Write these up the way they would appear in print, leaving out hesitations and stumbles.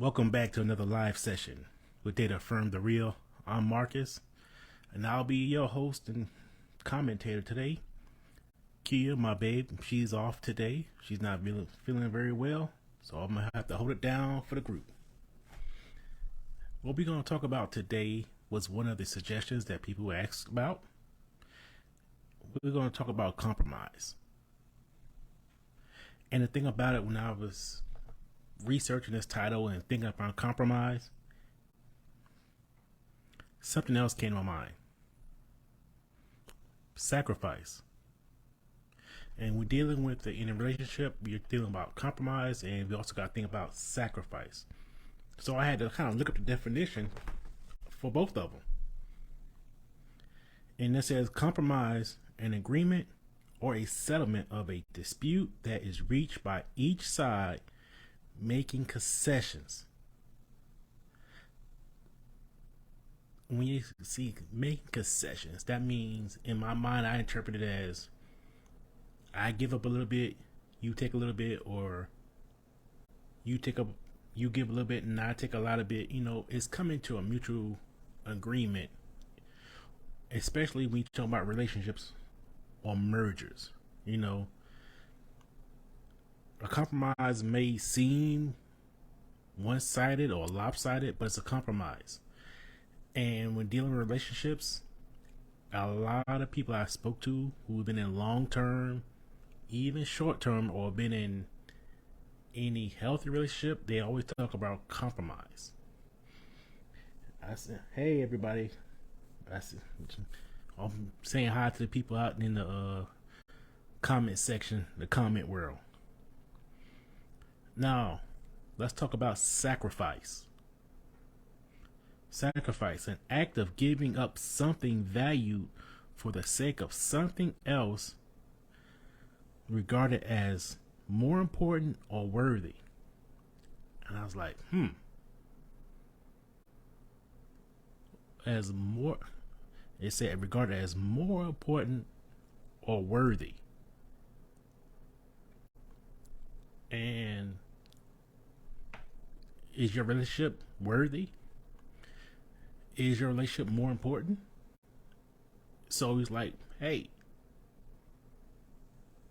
Welcome back to another live session with Data Affirm the Real. I'm Marcus, and I'll be your host and commentator today. Kia, my babe, she's off today. She's not really feeling very well, so I'm going to have to hold it down for the group. What we're going to talk about today was one of the suggestions that people asked about. We're going to talk about compromise. And the thing about it, when I was researching this title and thinking about compromise, something else came to my mind. Sacrifice. And we're dealing with in a relationship, we're dealing about compromise, and we also got to think about sacrifice. So I had to kind of look up the definition for both of them. And it says compromise, an agreement or a settlement of a dispute that is reached by each side making concessions. When you see making concessions, that means in my mind I interpret it as I give up a little bit, you take a little bit, or you give a little bit and I take a lot of bit. You know, it's coming to a mutual agreement, especially when you talk about relationships or mergers. You know, a compromise may seem one-sided or lopsided, but it's a compromise. And when dealing with relationships, a lot of people I spoke to who've been in long-term, even short-term, or been in any healthy relationship, they always talk about compromise. I said, hey everybody, I'm saying hi to the people out in the comment section, the comment world. Now, let's talk about sacrifice. Sacrifice, an act of giving up something valued for the sake of something else regarded as more important or worthy. And I was like, as more, it said regarded as more important or worthy. And is your relationship worthy? Is your relationship more important? So he's like, hey,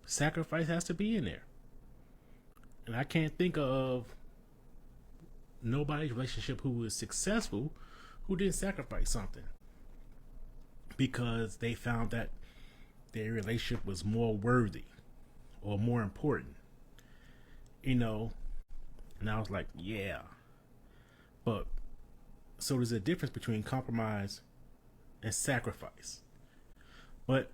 sacrifice has to be in there. And I can't think of nobody's relationship who was successful who didn't sacrifice something because they found that their relationship was more worthy or more important. You know, and I was like, yeah. But so there's a difference between compromise and sacrifice. But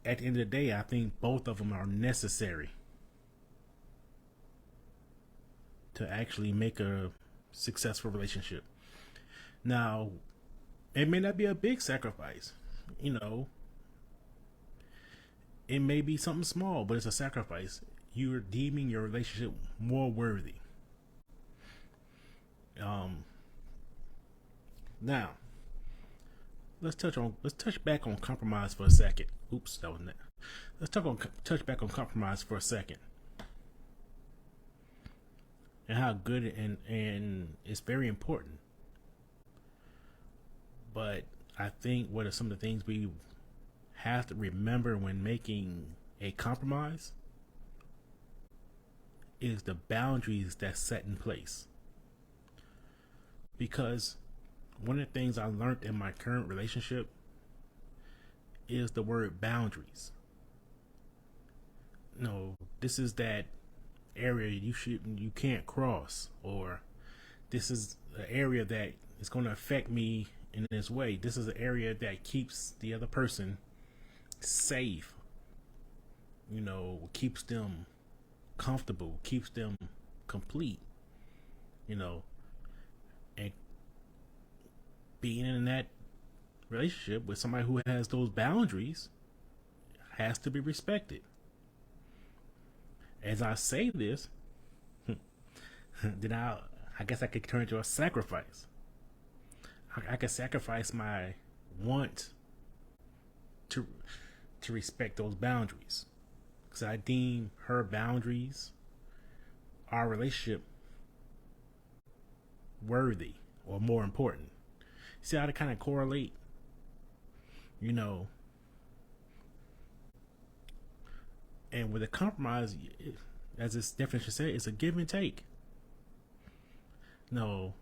at the end of the day, I think both of them are necessary to actually make a successful relationship. Now, it may not be a big sacrifice, you know. It may be something small, but it's a sacrifice. You're deeming your relationship more worthy. Now, let's touch back on compromise for a second. Oops, that wasn't it. Let's touch back on compromise for a second, and how good and it's very important. But I think what are some of the things we have to remember when making a compromise is the boundaries that's set in place. Because one of the things I learned in my current relationship is the word boundaries. No, this is that area you can't cross, or this is an area that is going to affect me in this way. This is an area that keeps the other person safe. You know, keeps them comfortable, keeps them complete. You know, and being in that relationship with somebody who has those boundaries has to be respected. As I say this, then I guess I could turn it to a sacrifice. I could sacrifice my want to respect those boundaries, because I deem her boundaries, our relationship, worthy or more important. See how they kind of correlate? You know, and with a compromise, as its definition says, it's a give and take. No,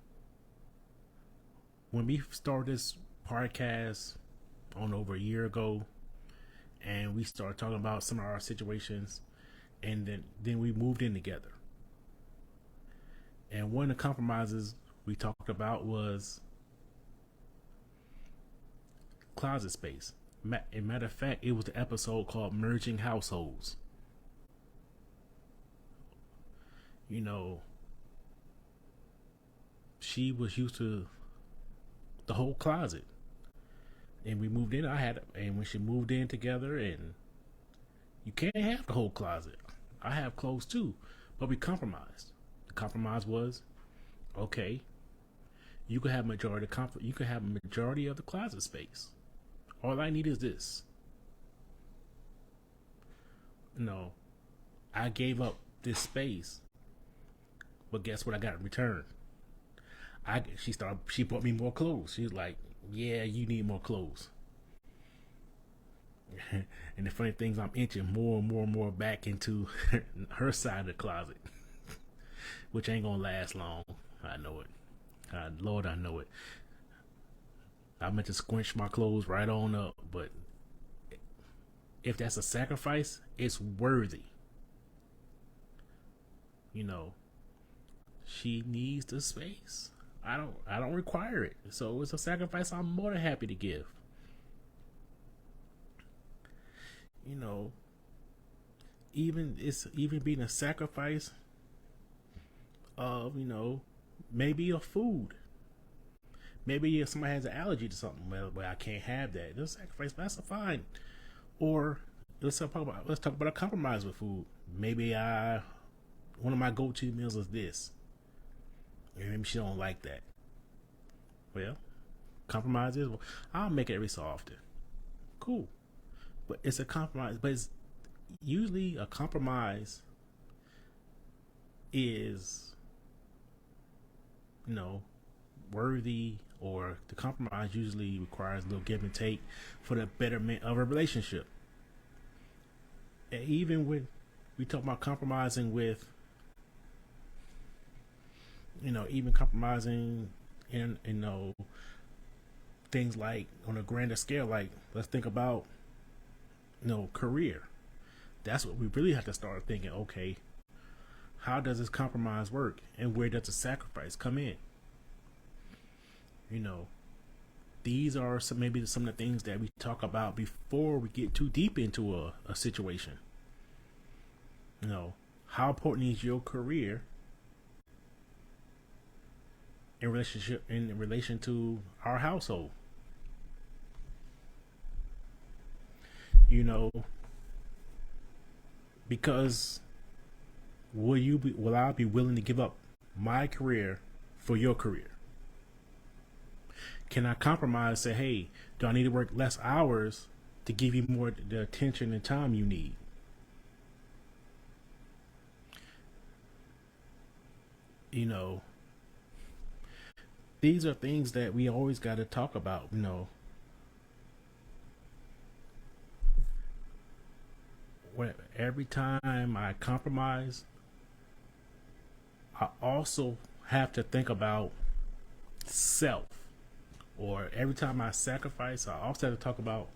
when we started this podcast on over a year ago, and we started talking about some of our situations, and then we moved in together. And one of the compromises we talked about was closet space. A matter of fact, it was the episode called Merging Households. You know, she was used to the whole closet. And we moved in, and when she moved in together, and you can't have the whole closet. I have clothes too, but we compromised. The compromise was, okay, you can have you can have a majority of the closet space. All I need is this. No, I gave up this space, but guess what I got in return? She bought me more clothes. She was like, yeah, you need more clothes. And the funny thing is, I'm inching more and more and more back into her side of the closet, which ain't gonna last long. I know it. Lord, I know it. I meant to squinch my clothes right on up, but if that's a sacrifice, it's worthy. You know, she needs the space. I don't require it. So it's a sacrifice I'm more than happy to give. You know, even being a sacrifice of, maybe a food. Maybe if somebody has an allergy to something, well, I can't have that. It's a sacrifice, that's fine. Or let's talk about a compromise with food. Maybe one of my go-to meals is this. Maybe she don't like that. Well, compromise is, I'll make it every so often. Cool. But it's a compromise. But it's usually a compromise is, worthy, or the compromise usually requires a little give and take for the betterment of a relationship. And even when we talk about compromising with, even compromising in, things like on a grander scale, like let's think about, career. That's what we really have to start thinking. Okay, how does this compromise work, and where does the sacrifice come in? These are maybe some of the things that we talk about before we get too deep into a situation. How important is your career in relation to our household? Because will I be willing to give up my career for your career? Can I compromise, say, hey, do I need to work less hours to give you more the attention and time you need? These are things that we always got to talk about. Every time I compromise, I also have to think about self. Or every time I sacrifice, I also have to talk about,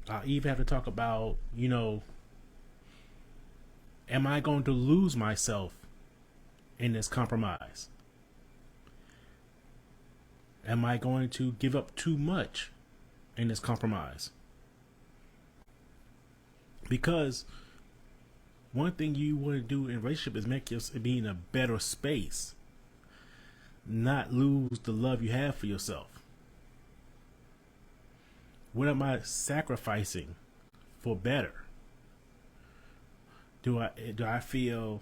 I even have to talk about, am I going to lose myself in this compromise? Am I going to give up too much in this compromise? Because one thing you want to do in a relationship is make yourself be in a better space, not lose the love you have for yourself. What am I sacrificing for better? Do I feel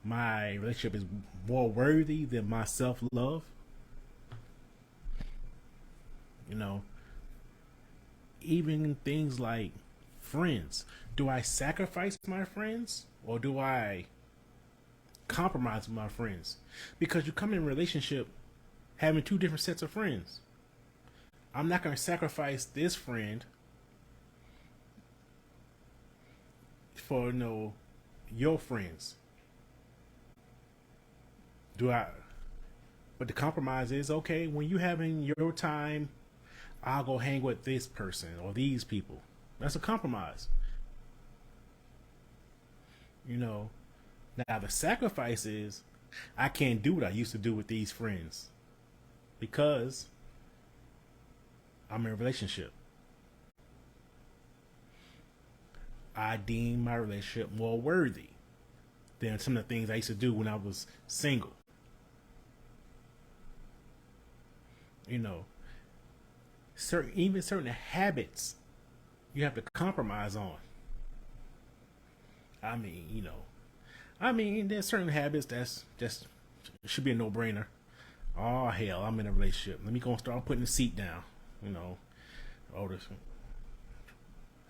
my relationship is more worthy than my self-love? Even things like friends. Do I sacrifice my friends, or do I compromise with my friends because you come in a relationship having two different sets of friends. I'm not going to sacrifice this friend for your friends. Do I? But the compromise is okay. When you having your time, I'll go hang with this person or these people. That's a compromise. You know. Now the sacrifice is I can't do what I used to do with these friends because I'm in a relationship. I deem my relationship more worthy than some of the things I used to do when I was single. You know, certain habits you have to compromise on. I mean, there's certain habits that's just should be a no-brainer. Oh hell, I'm in a relationship. Let me go and start putting the seat down. Oh, this.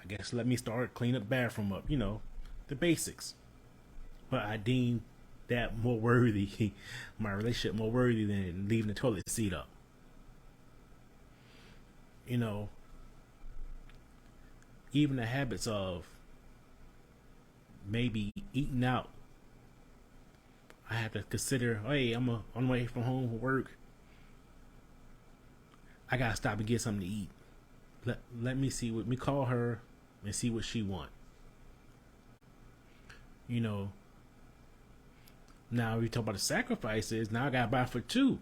I guess let me start cleaning the bathroom up. The basics. But I deem that more worthy, my relationship more worthy than leaving the toilet seat up. Even the habits of maybe eating out. I have to consider, hey, I'm on the way from home from work. I gotta stop and get something to eat. Let me call her and see what she want. Now we talk about the sacrifices. Now I gotta buy for two.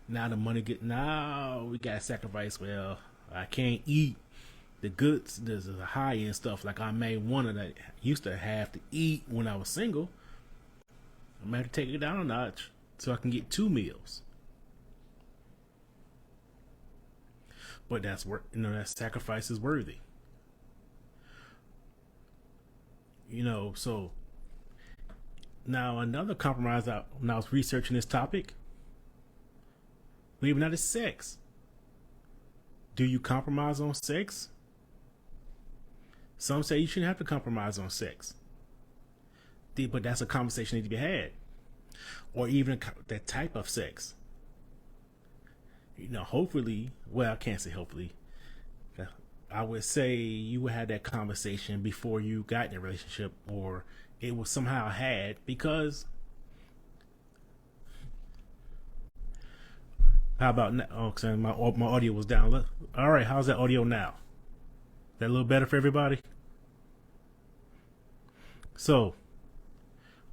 Now we gotta sacrifice. Well, I can't eat the goods, the high end stuff like I may want that used to have to eat when I was single. I'm gonna have to take it down a notch so I can get 2 meals. But that's work. That sacrifice is worthy. So now another compromise when I was researching this topic, believe it or not, is sex. Do you compromise on sex? Some say you shouldn't have to compromise on sex. But that's a conversation that needs to be had. Or even that type of sex. Hopefully, well, I can't say hopefully. I would say you would have that conversation before you got in a relationship, or it was somehow had, because how about now? Oh, my audio was down. All right, how's that audio now? That a little better for everybody? So,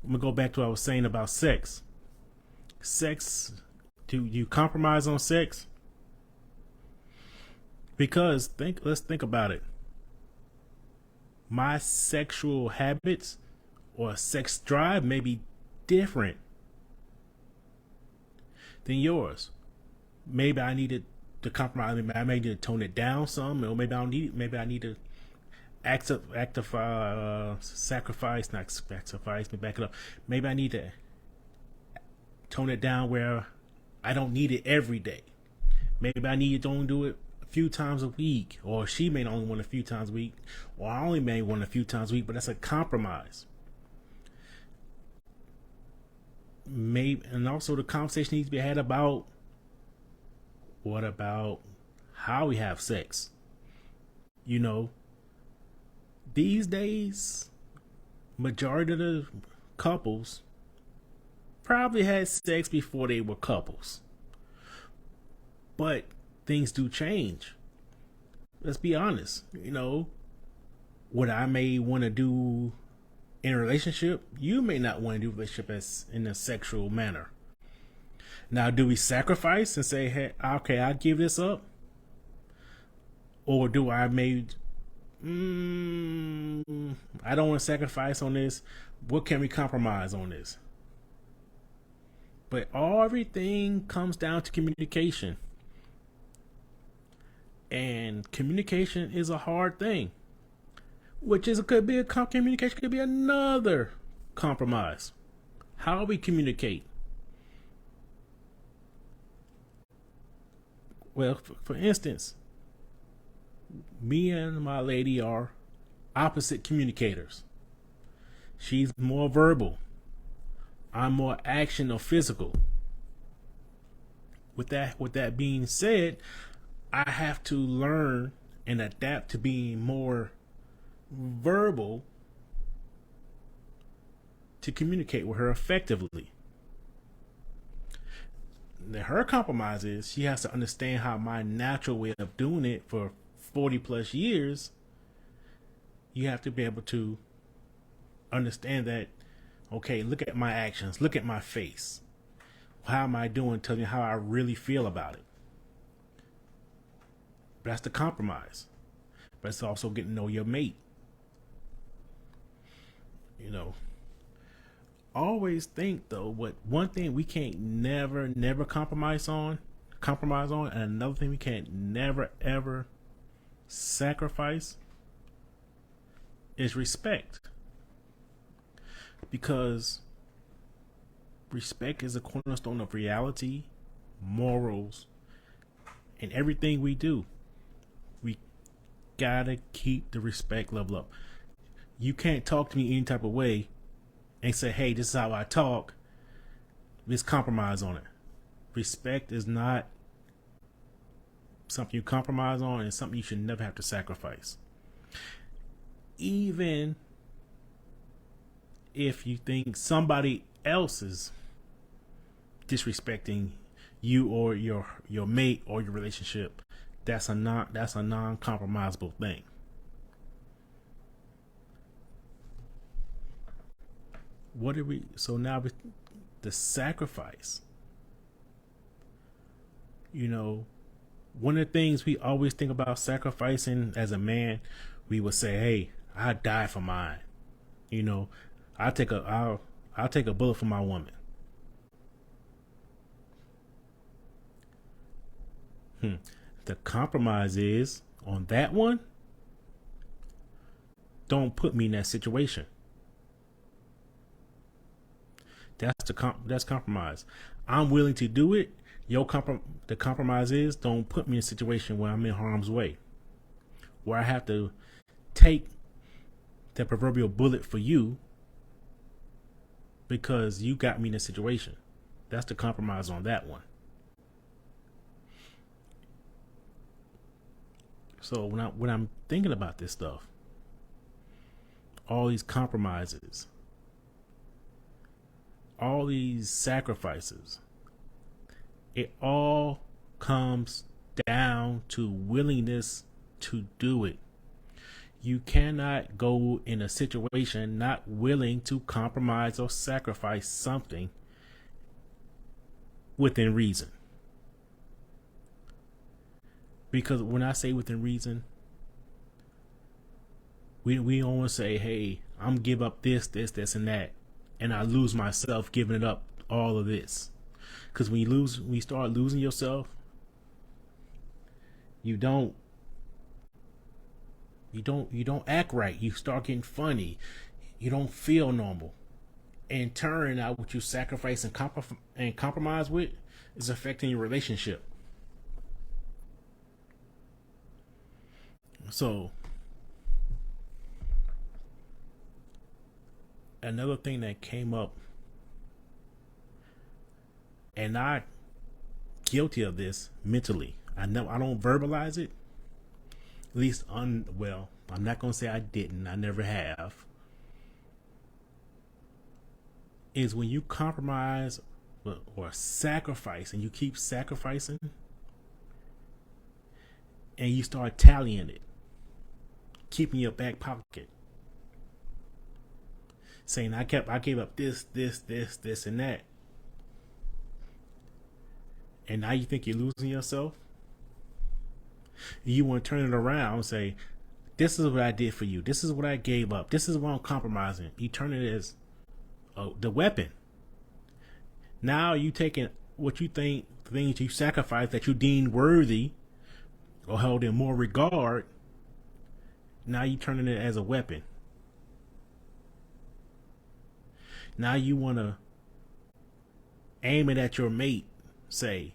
I'm going to go back to what I was saying about sex. Do you compromise on sex? Because let's think about it. My sexual habits or sex drive may be different than yours. Maybe I needed to compromise. I may need to tone it down some, or maybe I need to sacrifice. Not sacrifice. Let me back it up. Maybe I need to tone it down where I don't need it every day. Maybe I need to only do it a few times a week, or she may only want a few times a week, or I only may want a few times a week. But that's a compromise. Maybe, and also the conversation needs to be had about what about how we have sex. These days, majority of the couples probably had sex before they were couples. But things do change. Let's be honest. What I may want to do in a relationship, you may not want to do a relationship as in a sexual manner. Now, do we sacrifice and say, hey, okay, I'll give this up? Or do I I don't want to sacrifice on this. What can we compromise on this? But everything comes down to communication. And communication is a hard thing. Communication could be another compromise. How we communicate. Well, for instance, me and my lady are opposite communicators. She's more verbal. I'm more action or physical. With that being said, I have to learn and adapt to being more verbal to communicate with her effectively. Now, her compromise is she has to understand how my natural way of doing it for 40 plus years. You have to be able to understand that, okay, look at my actions, look at my face. How am I doing? Tell me how I really feel about it. But that's the compromise. But it's also getting to know your mate. You know, always think though, what one thing we can't never compromise on, and another thing we can't never ever sacrifice is respect. Because respect is a cornerstone of reality, morals, and everything we do. We gotta keep the respect level up. You can't talk to me any type of way and say, hey, this is how I talk. Let's compromise on it. Respect is not something you compromise on, and something you should never have to sacrifice. Even if you think somebody else is disrespecting you or your mate or your relationship, that's a non-compromisable thing. So now with the sacrifice, you know, one of the things we always think about sacrificing as a man, we would say, hey, I die for mine. You know, I'll take a bullet for my woman. The compromise is on that one. Don't put me in that situation. That's compromise. I'm willing to do it. The compromise is don't put me in a situation where I'm in harm's way, where I have to take the proverbial bullet for you because you got me in a situation. That's the compromise on that one. So when I'm thinking about this stuff, all these compromises, all these sacrifices, it all comes down to willingness to do it. You cannot go in a situation not willing to compromise or sacrifice something within reason. Because when I say within reason, we don't want to say, hey, I'm give up this, and that, and I lose myself giving it up, all of this. Because when you start losing yourself, you don't act right. You start getting funny. You don't feel normal. In turn, out what you sacrifice and compromise with is affecting your relationship. So another thing that came up, and I'm guilty of this mentally. I don't verbalize it. At least I'm not gonna say I didn't. I never have. Is when you compromise or sacrifice, and you keep sacrificing, and you start tallying it, keeping your back pocket, saying I gave up this, and that. And now you think you're losing yourself. You want to turn it around and say, this is what I did for you. This is what I gave up. This is what I'm compromising. You turn it as the weapon. Now you taking what you think, things you sacrificed that you deemed worthy or held in more regard. Now you turning it as a weapon. Now you want to aim it at your mate. Say,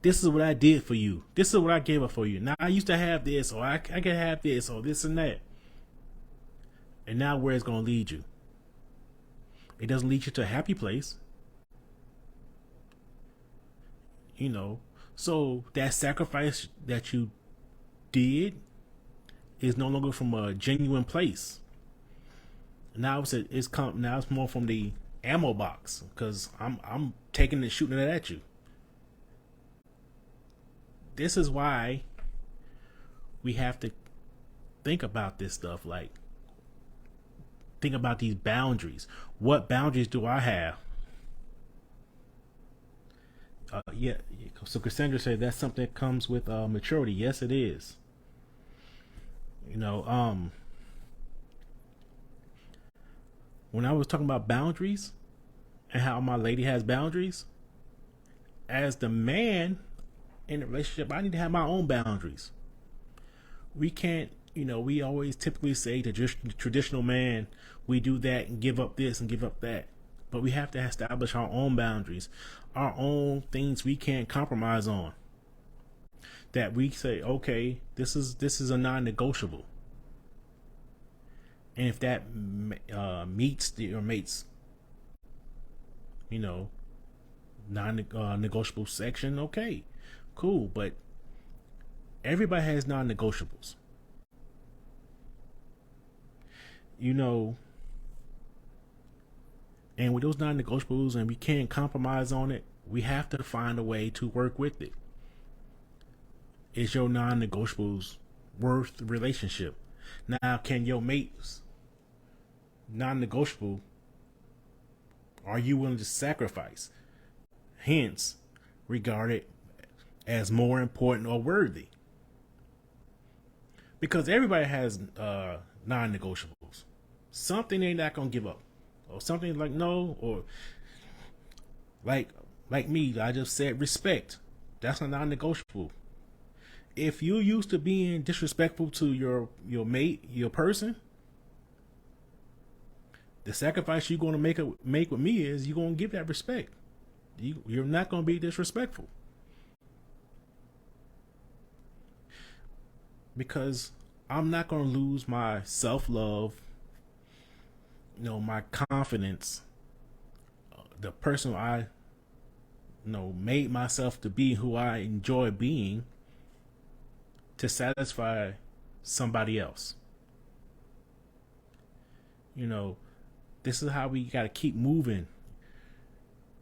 this is what I did for you. This is what I gave up for you. Now I used to have this, or I can have this, or this and that. And now where it's going to lead you? It doesn't lead you to a happy place. you know. So that sacrifice that you did is no longer from a genuine place. Now now it's more from the ammo box because I'm taking and shooting it at you. This is why we have to think about this stuff. Like, think about these boundaries. What boundaries do I have? Yeah. So Cassandra said that's something that comes with maturity. Yes, it is. You know, when I was talking about boundaries and how my lady has boundaries, as the man in the relationship, I need to have my own boundaries. We can't, we always typically say the traditional man, we do that and give up this and give up that. But we have to establish our own boundaries, our own things we can't compromise on. That we say, okay, this is a non-negotiable. And if that meets your mate's, you know, non-negotiable section, okay, cool. But everybody has non-negotiables. You know, and with those non-negotiables, and we can't compromise on it, we have to find a way to work with it. Is your non-negotiables worth the relationship? Now, can your mate's non-negotiable, are you willing to sacrifice? Hence, regarded as more important or worthy. Because everybody has non-negotiables. Something they're not gonna give up, or something like no, or like me. I just said respect. That's a non-negotiable. If you used to being disrespectful to your mate, your person, the sacrifice you're going to make with me is you're going to give that respect. You're not going to be disrespectful, because I'm not going to lose my self-love, my confidence, the person I made myself to be, who I enjoy being, to satisfy somebody else. This is how we got to keep moving.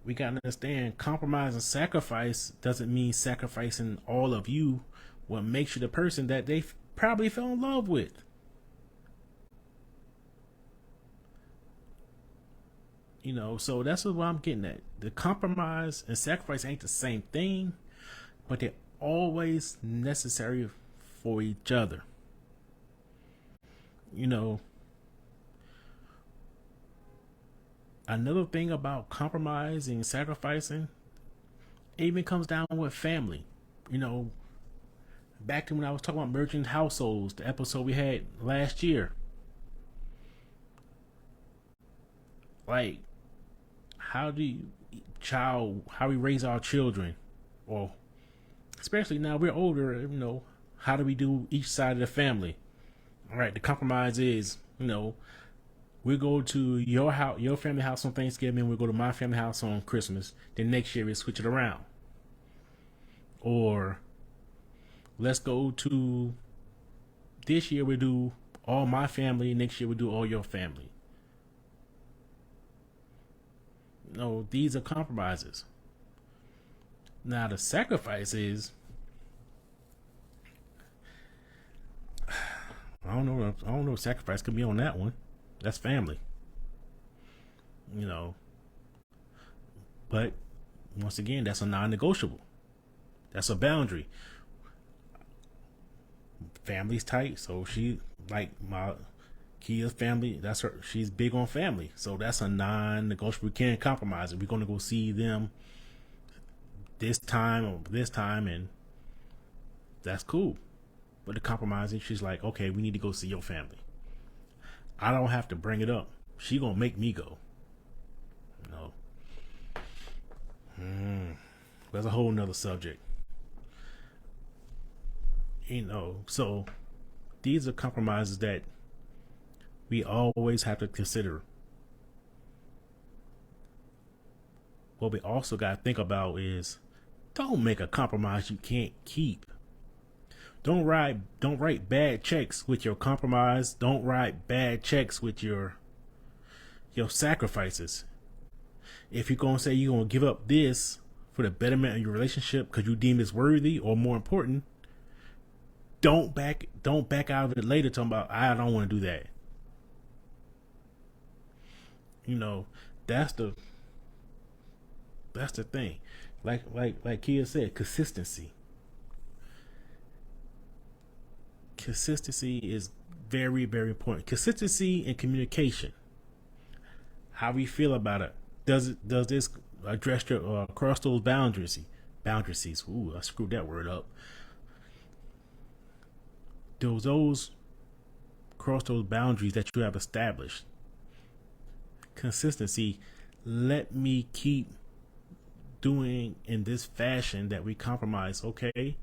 We got to understand compromise and sacrifice doesn't mean sacrificing all of you, what makes you the person that they probably fell in love with. So that's what I'm getting at. The compromise and sacrifice ain't the same thing, but they're always necessary for each other. Another thing about compromising and sacrificing, it even comes down with family. Back to when I was talking about merging households, the episode we had last year. Like, how we raise our children, or especially now we're older, how do we do each side of the family? All right, the compromise is, we go to your house, your family house on Thanksgiving. We go to my family house on Christmas. Then next year we switch it around. Or let's go to this year we do all my family. Next year we do all your family. These are compromises. Now the sacrifice is, I don't know if sacrifice could be on that one. That's family. But once again, that's a non-negotiable. That's a boundary. Family's tight, so she, like my Kia's family, that's her. She's big on family, so that's a non-negotiable. We can't compromise it. We're gonna go see them this time, and that's cool. But the compromising, she's like, okay, we need to go see your family. I don't have to bring it up. She gonna make me go. That's a whole nother subject. So these are compromises that we always have to consider. What we also got to think about is Don't make a compromise you can't keep. Don't write bad checks with your compromise. Don't write bad checks with your sacrifices. If you're gonna say you're gonna give up this for the betterment of your relationship because you deem it's worthy, or more important, don't back out of it later talking about I don't want to do that. You know, that's the thing. Like Kia said, consistency. Consistency is very, very important. Consistency and communication. How we feel about it. Does this address your cross those boundaries? Boundaries. Ooh, I screwed that word up. Those cross those boundaries that you have established. Consistency. Let me keep doing in this fashion that we compromise. Okay.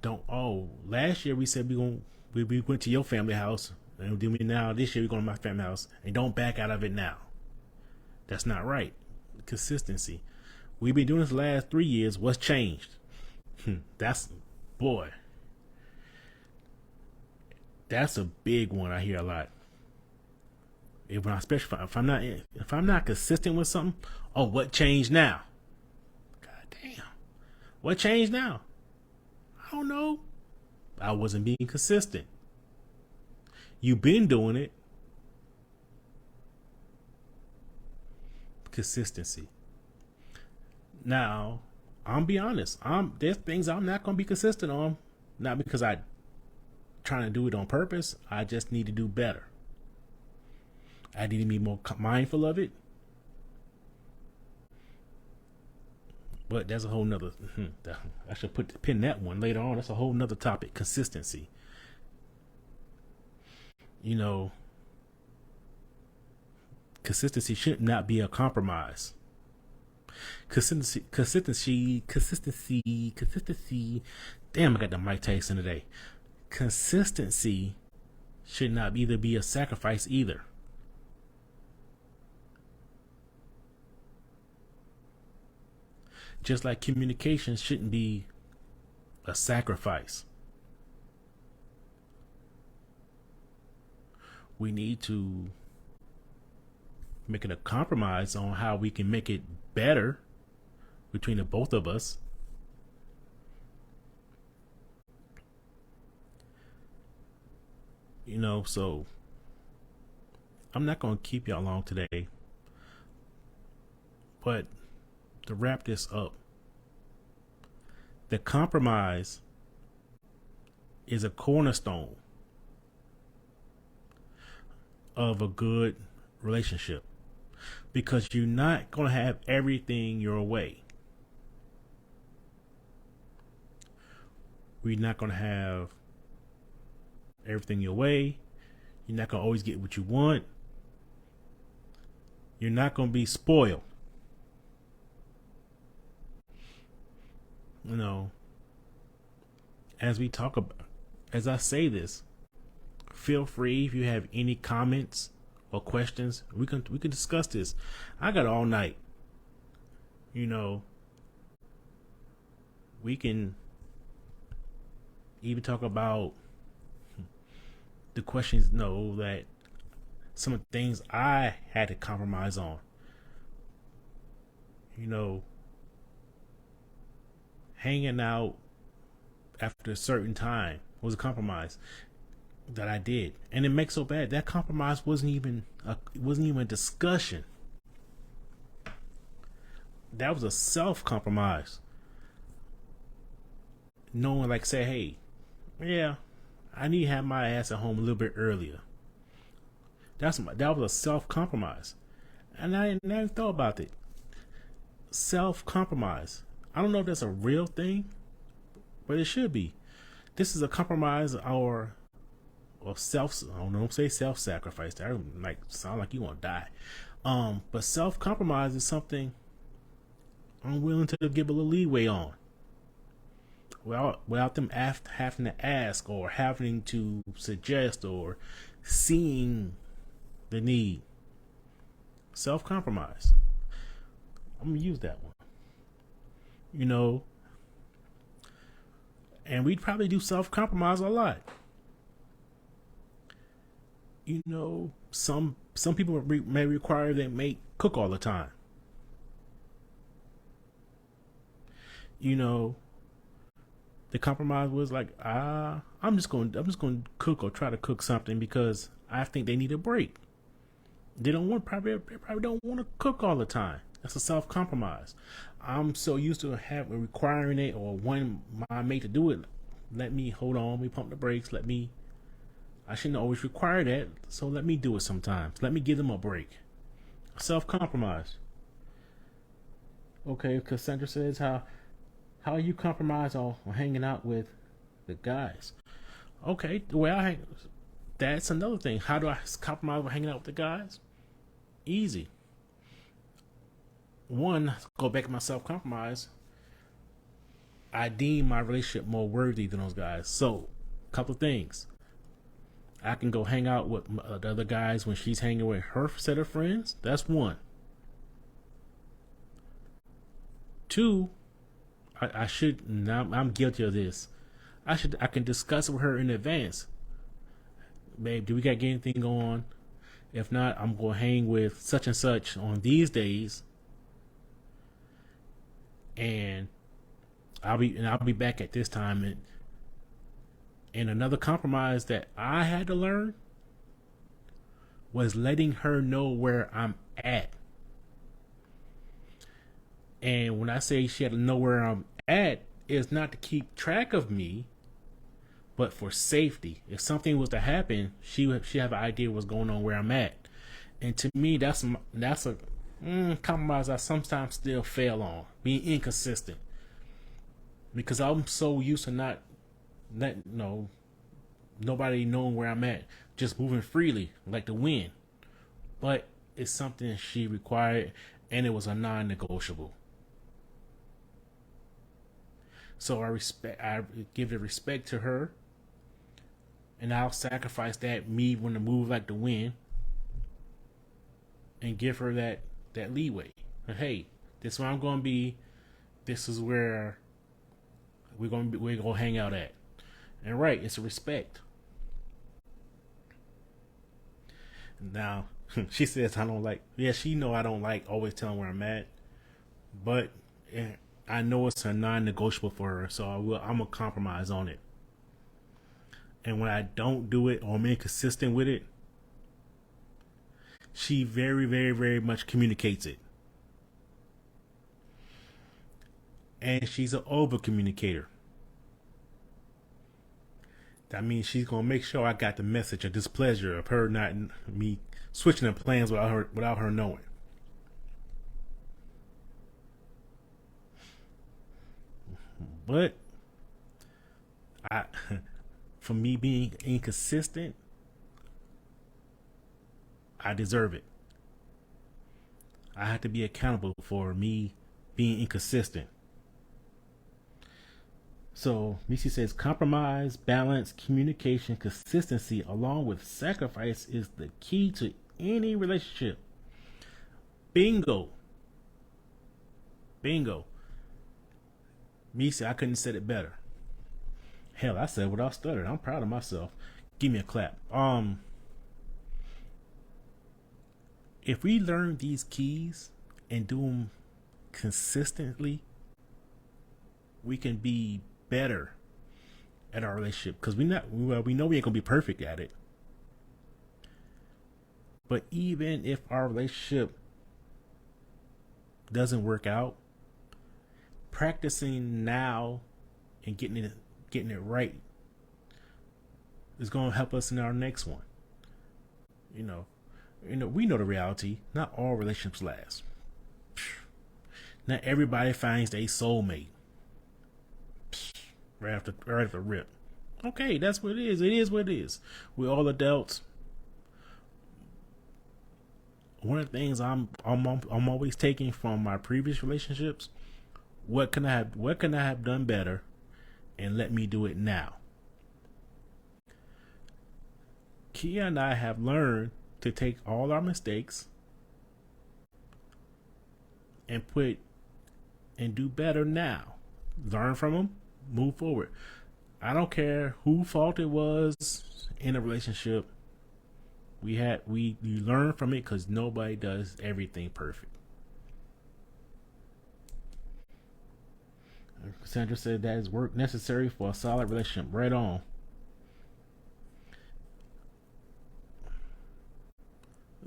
Don't. Oh, last year we said we went to your family house, and then now this year we're going to my family house, and don't back out of it now. That's not right. Consistency. We've been doing this the last 3 years. What's changed? That's boy. That's a big one I hear a lot. Especially if I'm not consistent with something. Oh, what changed now? God damn. What changed now? I don't know. I wasn't being consistent. You've been doing it. Consistency. Now, I'm be honest. There's things I'm not gonna be consistent on. Not because I trying to do it on purpose. I just need to do better. I need to be more mindful of it. But that's a whole nother. I should pin that one later on. That's a whole nother topic. Consistency. You know, consistency should not be a compromise. Consistency. Damn, I got the Mike Tyson today. Consistency should not either be a sacrifice either. Just like communication shouldn't be a sacrifice. We need to make it a compromise on how we can make it better between the both of us. You know, so I'm not going to keep y'all long today, but to wrap this up, the compromise is a cornerstone of a good relationship, because you're not going to have everything your way. We're not going to have everything your way. You're not going to always get what you want. You're not going to be spoiled. You know, as I say this, feel free if you have any comments or questions. We can discuss this. I got all night. You know, we can even talk about the questions. That some of the things I had to compromise on. You know, hanging out after a certain time was a compromise that I did, and it makes so bad. That compromise wasn't even a discussion. That was a self compromise. No one say, hey, yeah, I need to have my ass at home a little bit earlier. That was a self compromise, and I never thought about it. Self compromise. I don't know if that's a real thing, but it should be. This is a compromise or self. I don't know. Say self sacrifice. That sound like you want to die. But self compromise is something I'm willing to give a little leeway on, without them having to ask or having to suggest or seeing the need. Self compromise. I'm gonna use that one. you know, and we'd probably do self compromise a lot. You know, some people may require they may cook all the time. You know, the compromise was like, I'm just going to cook or try to cook something because I think they need a break. They probably don't want to cook all the time. That's a self compromise. I'm so used to having requiring it or wanting my mate to do it. Let me hold on. We pump the brakes. I shouldn't always require that. So let me do it sometimes. Let me give them a break. Self compromise. Okay, Cassandra says how you compromise on hanging out with the guys. Okay, the way I hang, that's another thing. How do I compromise with hanging out with the guys? Easy. One, go back to my self compromise. I deem my relationship more worthy than those guys. So, a couple of things. I can go hang out with the other guys when she's hanging with her set of friends. That's one. Two, I should. I'm guilty of this. I can discuss it with her in advance. Babe, do we got anything on? If not, I'm gonna hang with such and such on these days, and I'll be back at this time. And another compromise that I had to learn was letting her know where I'm at. And when I say she had to know where I'm at, it's not to keep track of me, but for safety. If something was to happen, she have an idea what's going on where I'm at. And to me, that's a compromise I sometimes still fail on, being inconsistent, because I'm so used to not letting nobody knowing where I'm at, just moving freely like the wind. But it's something she required, and it was a non-negotiable. So I give the respect to her, and I'll sacrifice that me when to move like the wind, and give her that leeway. But hey, this is where I'm gonna be. This is where we're gonna hang out at. And right, it's a respect. Now, she says I don't like. Yeah, she know I don't like always telling where I'm at, but I know it's a non-negotiable for her, so I'm gonna compromise on it. And when I don't do it or I'm inconsistent with it, she very, very, very much communicates it. And she's an over communicator. That means she's gonna make sure I got the message of displeasure of her not me switching the plans without her knowing. But I, for me being inconsistent, I deserve it. I have to be accountable for me being inconsistent. So Missy says compromise, balance, communication, consistency, along with sacrifice is the key to any relationship. Bingo. Bingo. Missy, I couldn't have said it better. Hell, I said without stuttering. I'm proud of myself. Give me a clap. If we learn these keys and do them consistently, we can be better at our relationship, because we know we ain't gonna be perfect at it. But even if our relationship doesn't work out, practicing now and getting it right is gonna help us in our next one. You know, we know the reality. Not all relationships last. Not everybody finds their soulmate right after rip. Okay, that's what it is. It is what it is. We're all adults. One of the things I'm always taking from my previous relationships, what can I have done better, and let me do it now. Kia and I have learned to take all our mistakes and put and do better now. Learn from them, move forward. I don't care who fault it was in a relationship. We learn from it because nobody does everything perfect. Cassandra said that is work necessary for a solid relationship. Right on.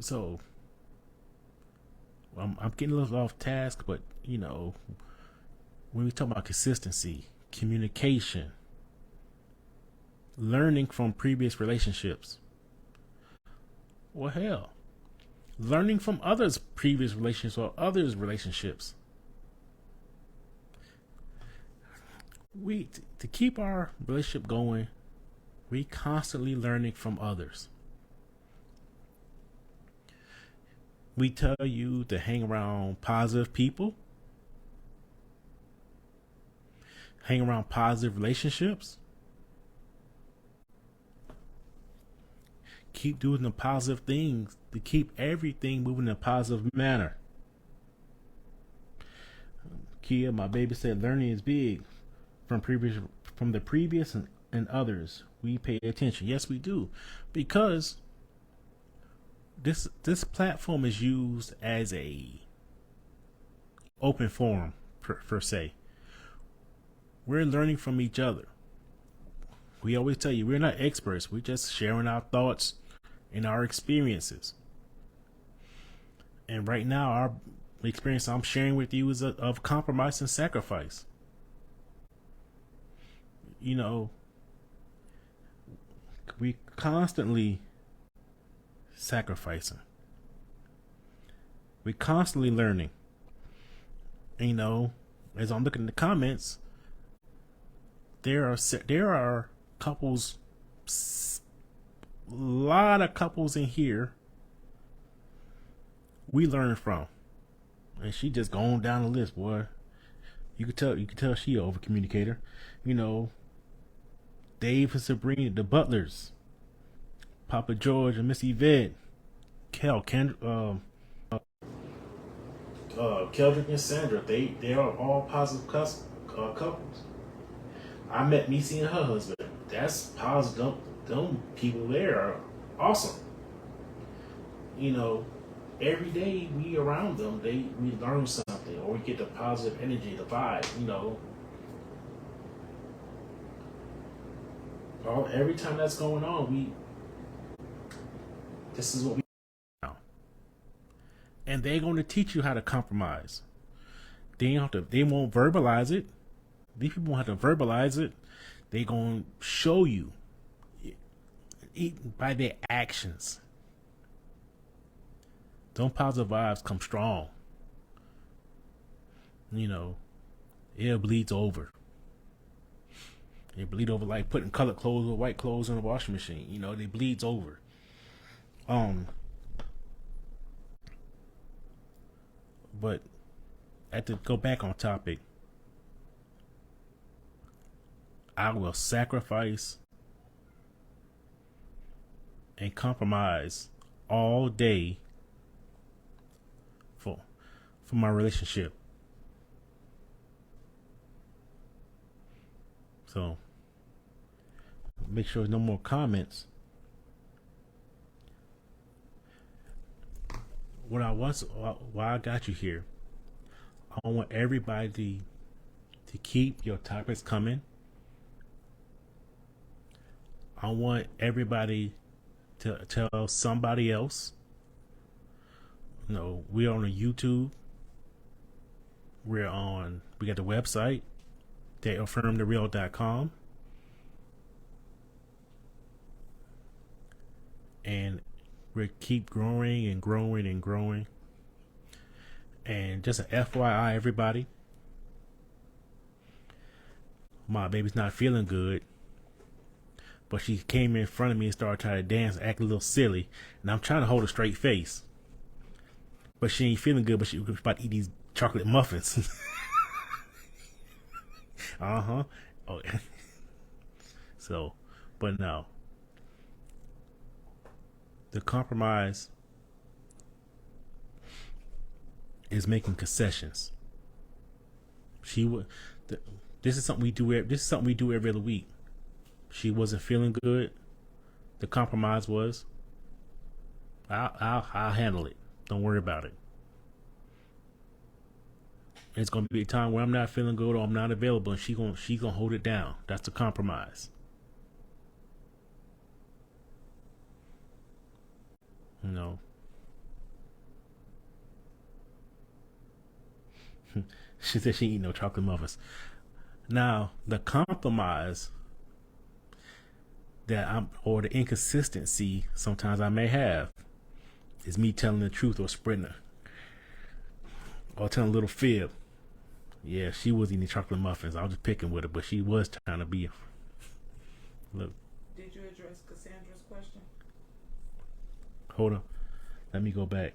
So I'm getting a little off task, but when we talk about consistency, communication, learning from previous relationships, well, hell, learning from others' previous relationships or others' relationships. To keep our relationship going, we constantly learning from others. We tell you to hang around positive people, hang around positive relationships, keep doing the positive things to keep everything moving in a positive manner. Kia, my baby, said learning is big from the previous and others. We pay attention. Yes, we do, because this platform is used as a open forum per se. We're learning from each other. We always tell you we're not experts. We're just sharing our thoughts and our experiences. And right now, our experience I'm sharing with you is of compromise and sacrifice. We constantly sacrificing. We constantly learning. And, as I'm looking at the comments, there are couples, a lot of couples in here we learn from, and she just going down the list, boy. You could tell she over communicator. Dave and Sabrina, the Butlers, Papa George and Miss Yvette, Keldrick and Sandra. They are all positive couples. I met Missy and her husband. That's positive. Them people there are awesome. Every day we around them, we learn something, or we get the positive energy, the vibe. Every time that's going on, this is what we now, and they're going to teach you how to compromise. They won't verbalize it. These people won't have to verbalize it. They're going to show you by their actions. Them positive vibes come strong. It bleeds over. They bleed over like putting colored clothes or white clothes in a washing machine. They bleeds over. But to go back on topic, I will sacrifice and compromise all day for my relationship. So make sure there's no more comments. Why I got you here, I want everybody to keep your topics coming. I want everybody to tell somebody else. We're on YouTube. We got the website, theaffirmthereal.com. And we keep growing and growing and growing. And just an FYI, everybody, my baby's not feeling good, but she came in front of me and started trying to dance, act a little silly, and I'm trying to hold a straight face. But she ain't feeling good, but she was about to eat these chocolate muffins. Oh. So, but no. The compromise is making concessions. She would. This is something we do. This is something we do every other week. She wasn't feeling good. The compromise was, I'll handle it. Don't worry about it. It's gonna be a time where I'm not feeling good or I'm not available, and she gonna hold it down. That's the compromise. You know. She said she eat no chocolate muffins. Now the compromise that I'm, or the inconsistency sometimes I may have, is me telling the truth or spreading it, or telling a little fib. Yeah, she was eating chocolate muffins. I was just picking with her, but she was trying to be. Look. Did you address Cassandra's question? Hold on. Let me go back.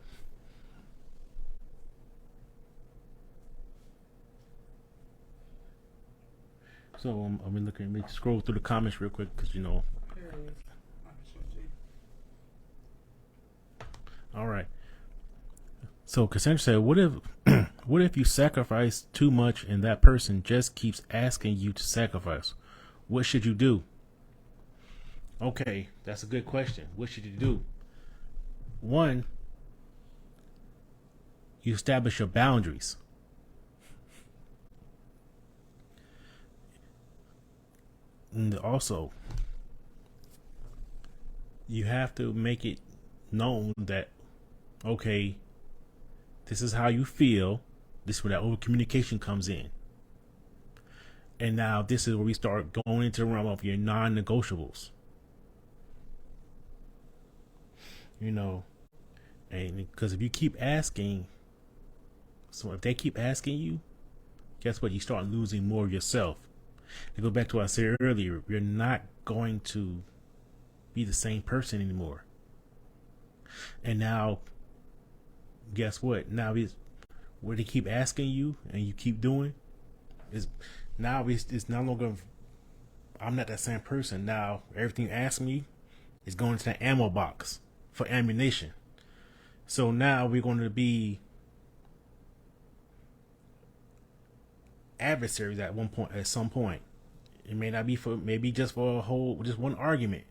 So I'm looking. Let me scroll through the comments real quick because Here it is. All right. So Cassandra said, "What if, what if you sacrifice too much and that person just keeps asking you to sacrifice? What should you do?" Okay, that's a good question. What should you do? One, you establish your boundaries. And also, you have to make it known that, okay, this is how you feel. This is where that over communication comes in. And now this is where we start going into the realm of your non-negotiables. You know, and because if you keep asking, so if they keep asking you, guess what? You start losing more of yourself. To go back to what I said earlier, you're not going to be the same person anymore. And now, guess what? Now is where they keep asking you and you keep doing is now it's no longer. I'm not that same person now. Everything you ask me is going to the ammo box for ammunition. So now we're going to be adversaries at one point. At some point, it may not be for maybe just for just one argument,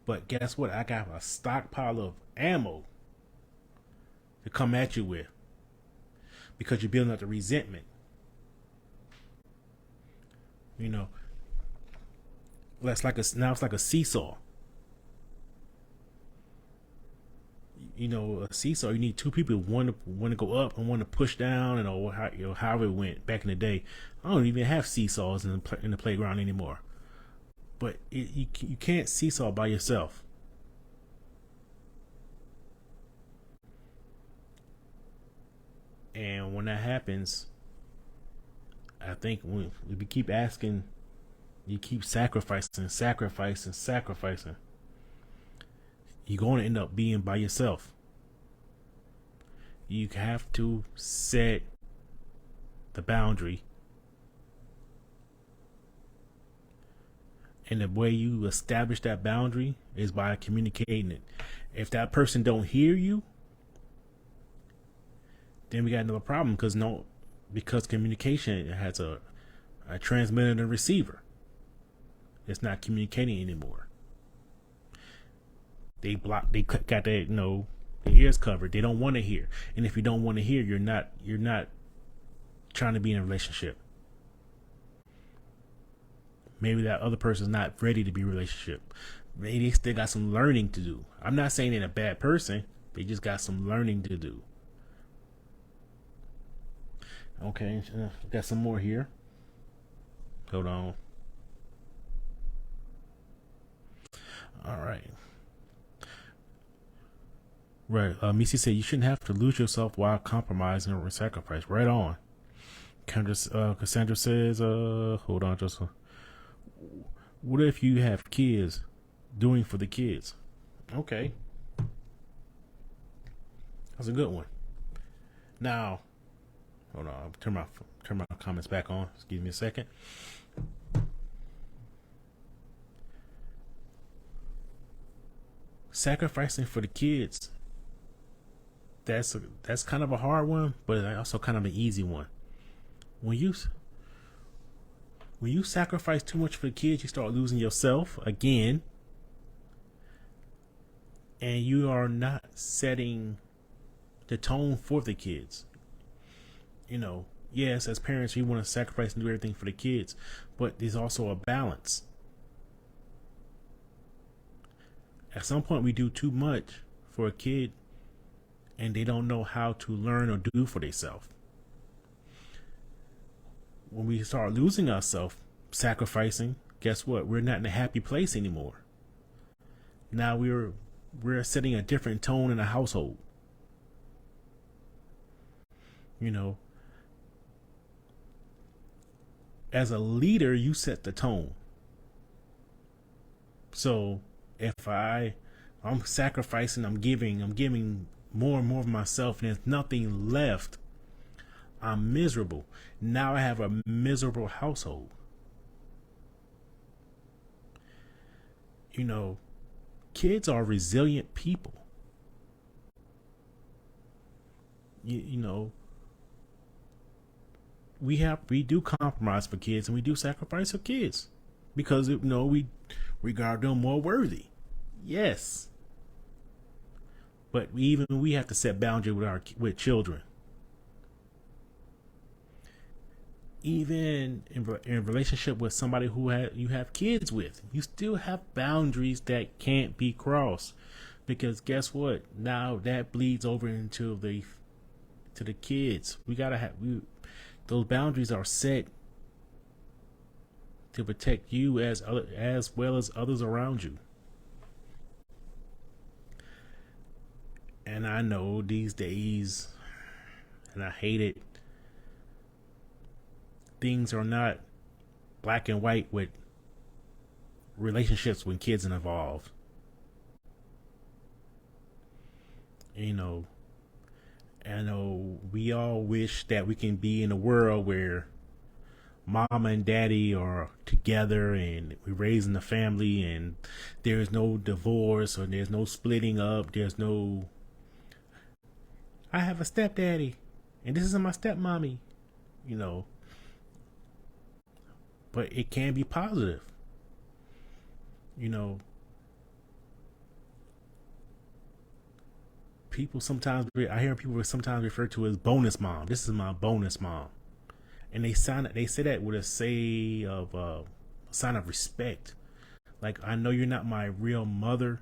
but guess what? I got a stockpile of ammo to come at you with because you're building up the resentment. You know, that's like now it's like a seesaw. You know, a seesaw. You need two people, one to go up and one to push down, and or how, however it went back in the day. I don't even have seesaws in the playground anymore. But you can't seesaw by yourself. And when that happens, I think when we keep asking, you keep sacrificing, you're going to end up being by yourself. You have to set the boundary. And the way you establish that boundary is by communicating it. If that person don't hear you, then we got another problem because communication has a transmitter and a receiver. It's not communicating anymore. They got their the ears covered. They don't want to hear. And if you don't want to hear, you're not trying to be in a relationship. Maybe that other person's not ready to be in a relationship. Maybe they still got some learning to do. I'm not saying they're a bad person. They just got some learning to do. Okay, got some more here. Hold on. All right. Right. Missy said you shouldn't have to lose yourself while compromising or sacrifice. Right on. Cassandra says, hold on, just what if you have kids doing for the kids? Okay. That's a good one. Now, hold on, I'll turn my comments back on. Just give me a second. Sacrificing for the kids. That's kind of a hard one, but also kind of an easy one. When When you sacrifice too much for the kids, you start losing yourself again, and you are not setting the tone for the kids. Yes, as parents, we want to sacrifice and do everything for the kids, but there's also a balance. At some point, we do too much for a kid, and they don't know how to learn or do for themselves. When we start losing ourselves, sacrificing, guess what? We're not in a happy place anymore. Now we're setting a different tone in the household. As a leader, you set the tone. So if I'm sacrificing, I'm giving more and more of myself, and there's nothing left, I'm miserable. Now I have a miserable household. Kids are resilient people. We do compromise for kids, and we do sacrifice for kids because we regard them more worthy. Yes, but we have to set boundaries with children. Even in relationship with somebody who you have kids with, you still have boundaries that can't be crossed, because guess what? Now that bleeds over into the kids. Those boundaries are set to protect you as well as others around you. And I know these days, and I hate it, things are not black and white with relationships when kids are involved. I know we all wish that we can be in a world where mama and daddy are together and we're raising a family and there's no divorce or there's no splitting up. There's no, I have a stepdaddy and this is my stepmommy, but it can be positive. I hear people sometimes refer to as bonus mom. This is my bonus mom, and they say that with a sign of respect. Like, I know you're not my real mother,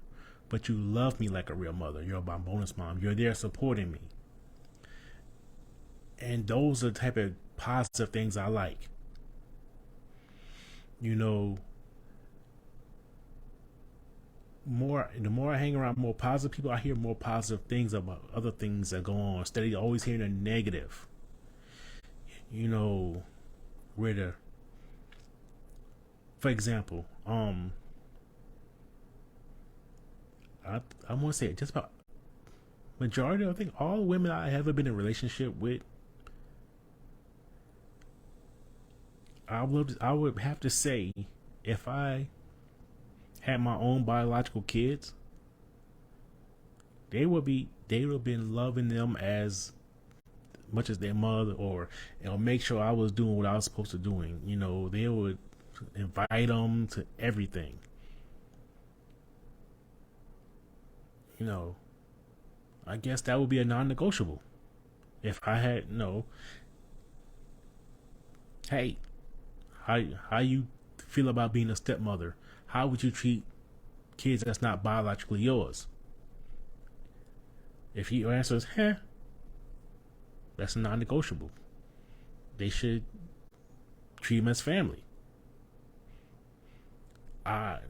but you love me like a real mother. You're my bonus mom. You're there supporting me, and those are the type of positive things I like. The more I hang around more positive people, I hear more positive things about other things that go on, instead of always hearing the negative. For example, I want to say just about majority, I think all women I have ever been in a relationship with, I would have to say, if I had my own biological kids, they would have been loving them as much as their mother, or make sure I was doing what I was supposed to doing. They would invite them to everything. I guess that would be a non-negotiable. If I had hey, how you feel about being a stepmother? How would you treat kids that's not biologically yours? If your answer is, that's a non-negotiable. They should treat them as family. We're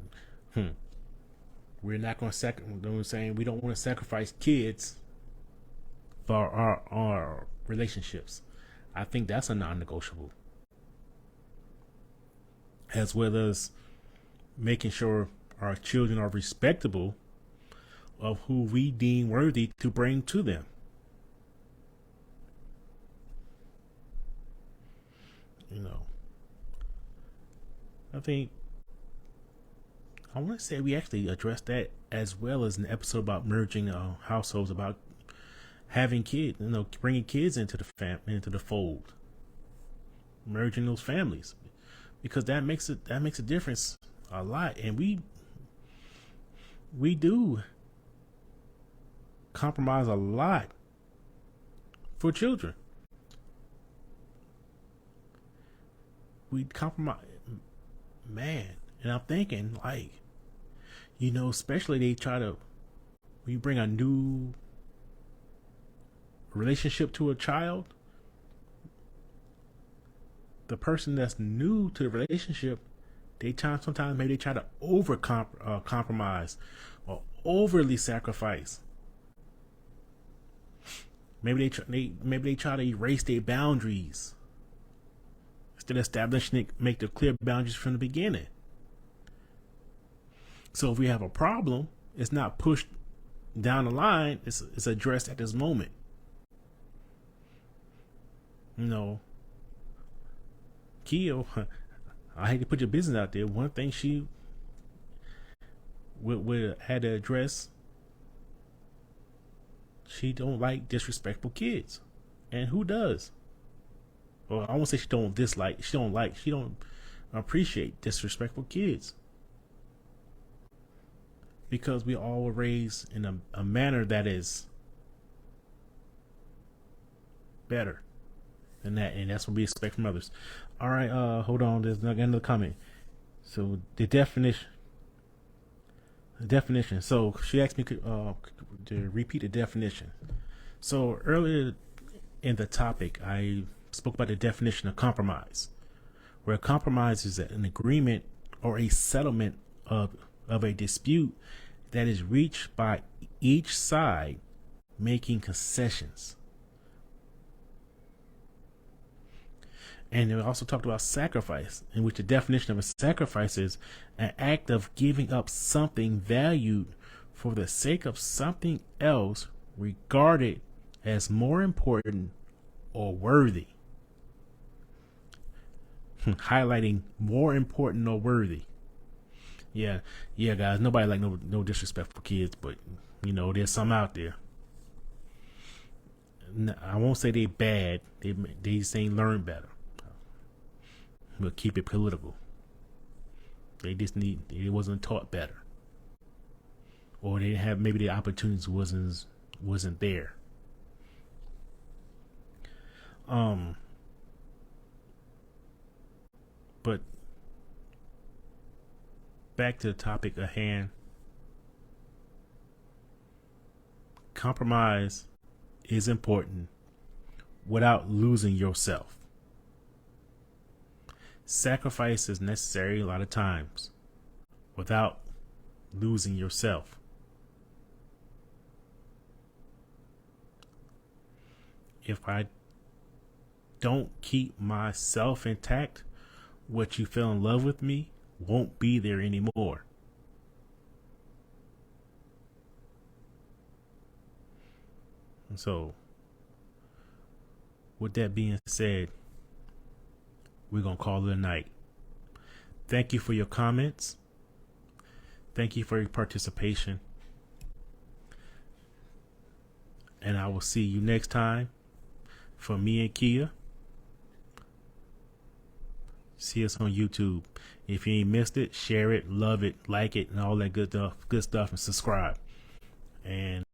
not going to we don't want to sacrifice kids for our relationships. I think that's a non-negotiable. As well as making sure our children are respectable of who we deem worthy to bring to them. I think I want to say we actually addressed that as well as an episode about merging households, about having kids, bringing kids into the fold, merging those families. because that makes a difference a lot. And we do compromise a lot for children. We compromise, man. And I'm thinking, like, especially they try to, when you bring a new relationship to a child, the person that's new to the relationship, sometimes maybe they try to compromise or overly sacrifice. Maybe they try to erase their boundaries instead of establishing make the clear boundaries from the beginning. So if we have a problem, it's not pushed down the line. It's addressed at this moment. Kia, I hate to put your business out there. One thing she would had to address, she don't like disrespectful kids. And who does? Well, I won't say she don't appreciate disrespectful kids. Because we all were raised in a manner that is better than that, and that's what we expect from others. All right, hold on. There's another comment. So the definition. So she asked me to repeat the definition. So earlier in the topic, I spoke about the definition of compromise, where compromise is an agreement or a settlement of a dispute that is reached by each side making concessions. And we also talked about sacrifice, in which the definition of a sacrifice is an act of giving up something valued for the sake of something else regarded as more important or worthy. Highlighting more important or worthy. Yeah, guys. Nobody like no disrespectful kids, but there's some out there. I won't say they bad. They just ain't learned better. We'll keep it political. They wasn't taught better, or they have maybe the opportunities wasn't there. But back to the topic at hand. Compromise is important without losing yourself. Sacrifice is necessary a lot of times without losing yourself. If I don't keep myself intact, what you fell in love with me won't be there anymore. And so, with that being said, we're going to call it a night. Thank you for your comments. Thank you for your participation. And I will see you next time. For me and Kia, see us on YouTube. If you ain't missed it, share it, love it, like it, and all that good stuff, and subscribe. And